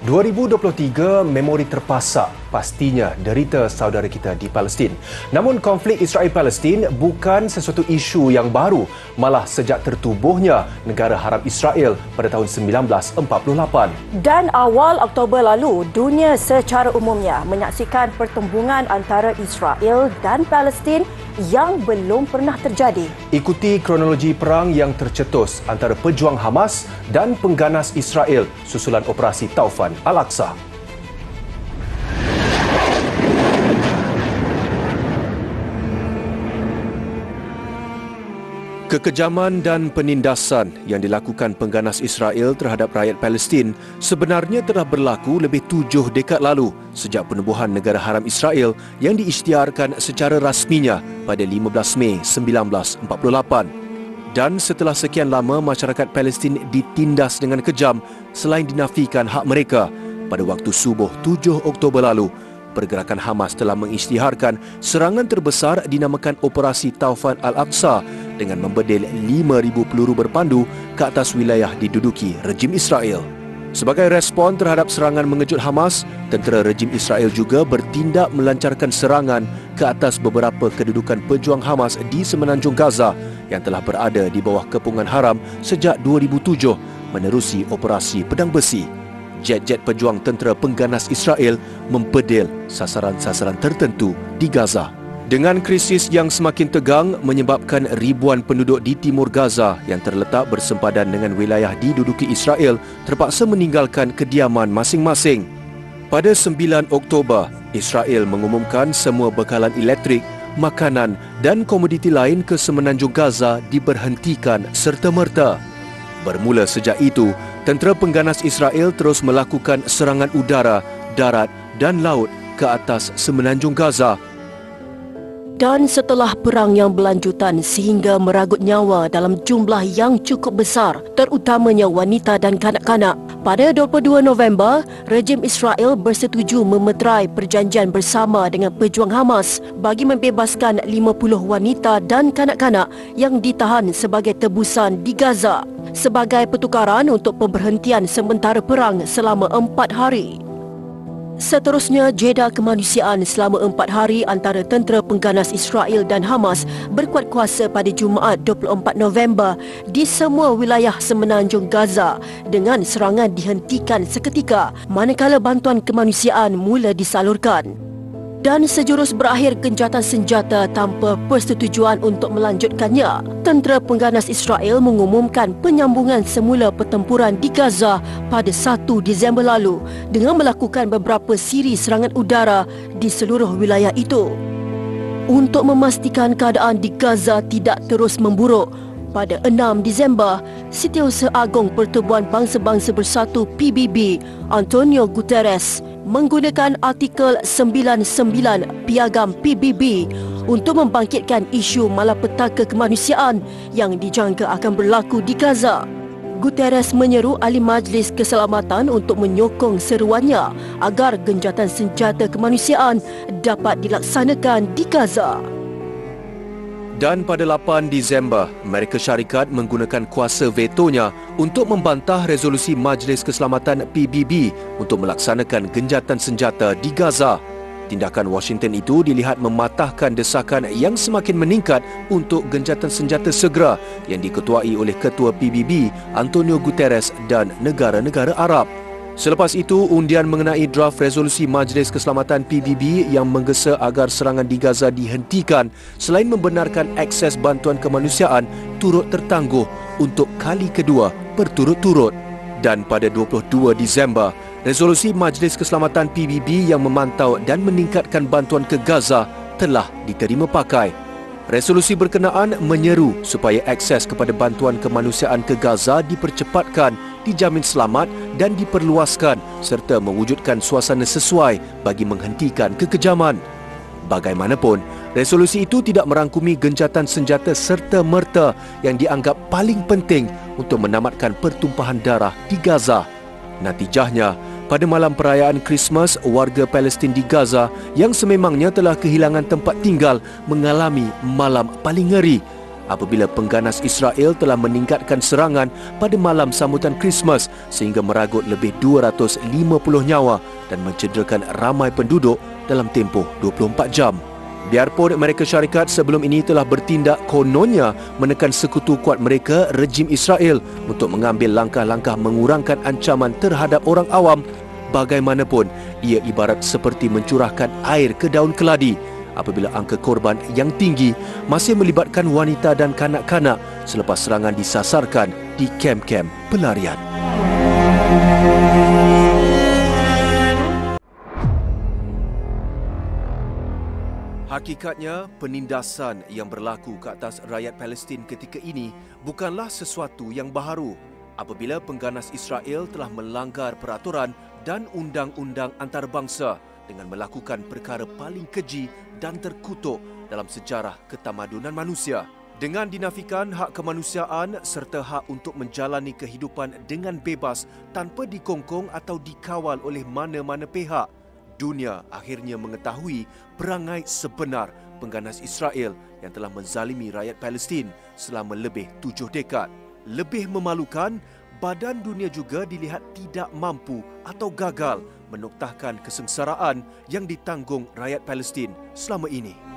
2023 memori terpasak pastinya derita saudara kita di Palestin. Namun konflik Israel-Palestin bukan sesuatu isu yang baru, malah sejak tertubuhnya negara haram Israel pada tahun 1948. Dan awal Oktober lalu, dunia secara umumnya menyaksikan pertembungan antara Israel dan Palestin yang belum pernah terjadi. Ikuti kronologi perang yang tercetus antara pejuang Hamas dan pengganas Israel susulan operasi Taufan Al-Aqsa. Kekejaman dan penindasan yang dilakukan pengganas Israel terhadap rakyat Palestin sebenarnya telah berlaku lebih 7 dekad lalu sejak penubuhan negara haram Israel yang diisytiharkan secara rasminya pada 15 Mei 1948. Dan setelah sekian lama masyarakat Palestin ditindas dengan kejam selain dinafikan hak mereka, pada waktu subuh 7 Oktober lalu, pergerakan Hamas telah mengisytiharkan serangan terbesar dinamakan Operasi Taufan Al-Aqsa dengan membedil 5,000 peluru berpandu ke atas wilayah diduduki rejim Israel. Sebagai respon terhadap serangan mengejut Hamas, tentera rejim Israel juga bertindak melancarkan serangan ke atas beberapa kedudukan pejuang Hamas di semenanjung Gaza yang telah berada di bawah kepungan haram sejak 2007 menerusi Operasi Pedang Besi. Jet-jet pejuang tentera pengganas Israel membedil sasaran-sasaran tertentu di Gaza. Dengan krisis yang semakin tegang menyebabkan ribuan penduduk di timur Gaza yang terletak bersempadan dengan wilayah diduduki Israel terpaksa meninggalkan kediaman masing-masing. Pada 9 Oktober, Israel mengumumkan semua bekalan elektrik, makanan dan komoditi lain ke semenanjung Gaza diberhentikan serta-merta. Bermula sejak itu, tentera pengganas Israel terus melakukan serangan udara, darat dan laut ke atas semenanjung Gaza. Dan setelah perang yang berlanjutan sehingga meragut nyawa dalam jumlah yang cukup besar, terutamanya wanita dan kanak-kanak, pada 22 November, rejim Israel bersetuju memeterai perjanjian bersama dengan pejuang Hamas bagi membebaskan 50 wanita dan kanak-kanak yang ditahan sebagai tebusan di Gaza sebagai pertukaran untuk pemberhentian sementara perang selama 4 hari. Seterusnya, jeda kemanusiaan selama 4 hari antara tentera pengganas Israel dan Hamas berkuat kuasa pada Jumaat 24 November di semua wilayah semenanjung Gaza dengan serangan dihentikan seketika manakala bantuan kemanusiaan mula disalurkan. Dan sejurus berakhir gencatan senjata tanpa persetujuan untuk melanjutkannya, tentera pengganas Israel mengumumkan penyambungan semula pertempuran di Gaza pada 1 Disember lalu dengan melakukan beberapa siri serangan udara di seluruh wilayah itu. Untuk memastikan keadaan di Gaza tidak terus memburuk, pada 6 Disember, Setiausaha Agong Pertubuhan Bangsa-Bangsa Bersatu PBB, Antonio Guterres, menggunakan artikel 99 Piagam PBB untuk membangkitkan isu malapetaka kemanusiaan yang dijangka akan berlaku di Gaza. Guterres menyeru ahli Majlis Keselamatan untuk menyokong seruannya agar gencatan senjata kemanusiaan dapat dilaksanakan di Gaza. Dan pada 8 Disember, Amerika Syarikat menggunakan kuasa vetonya untuk membantah resolusi Majlis Keselamatan PBB untuk melaksanakan gencatan senjata di Gaza. Tindakan Washington itu dilihat mematahkan desakan yang semakin meningkat untuk gencatan senjata segera yang diketuai oleh Ketua PBB Antonio Guterres dan negara-negara Arab. Selepas itu, undian mengenai draft resolusi Majlis Keselamatan PBB yang menggesa agar serangan di Gaza dihentikan selain membenarkan akses bantuan kemanusiaan turut tertangguh untuk kali kedua berturut-turut. Dan pada 22 Disember, resolusi Majlis Keselamatan PBB yang memantau dan meningkatkan bantuan ke Gaza telah diterima pakai. Resolusi berkenaan menyeru supaya akses kepada bantuan kemanusiaan ke Gaza dipercepatkan, dijamin selamat dan diperluaskan serta mewujudkan suasana sesuai bagi menghentikan kekejaman. Bagaimanapun, resolusi itu tidak merangkumi gencatan senjata serta-merta yang dianggap paling penting untuk menamatkan pertumpahan darah di Gaza. Natijahnya, pada malam perayaan Christmas, warga Palestin di Gaza yang sememangnya telah kehilangan tempat tinggal mengalami malam paling ngeri. apabila pengganas Israel telah meningkatkan serangan pada malam sambutan Christmas sehingga meragut lebih 250 nyawa dan mencederakan ramai penduduk dalam tempoh 24 jam. Biarpun Amerika Syarikat sebelum ini telah bertindak kononnya menekan sekutu kuat mereka, rejim Israel, untuk mengambil langkah-langkah mengurangkan ancaman terhadap orang awam, bagaimanapun ia ibarat seperti mencurahkan air ke daun keladi apabila angka korban yang tinggi masih melibatkan wanita dan kanak-kanak selepas serangan disasarkan di kem-kem pelarian. Hakikatnya, penindasan yang berlaku ke atas rakyat Palestin ketika ini bukanlah sesuatu yang baharu apabila pengganas Israel telah melanggar peraturan dan undang-undang antarabangsa dengan melakukan perkara paling keji dan terkutuk dalam sejarah ketamadunan manusia. Dengan dinafikan hak kemanusiaan serta hak untuk menjalani kehidupan dengan bebas tanpa dikongkong atau dikawal oleh mana-mana pihak, dunia akhirnya mengetahui perangai sebenar pengganas Israel yang telah menzalimi rakyat Palestin selama lebih 7 dekad. Lebih memalukan, badan dunia juga dilihat tidak mampu atau gagal menoktahkan kesengsaraan yang ditanggung rakyat Palestin selama ini.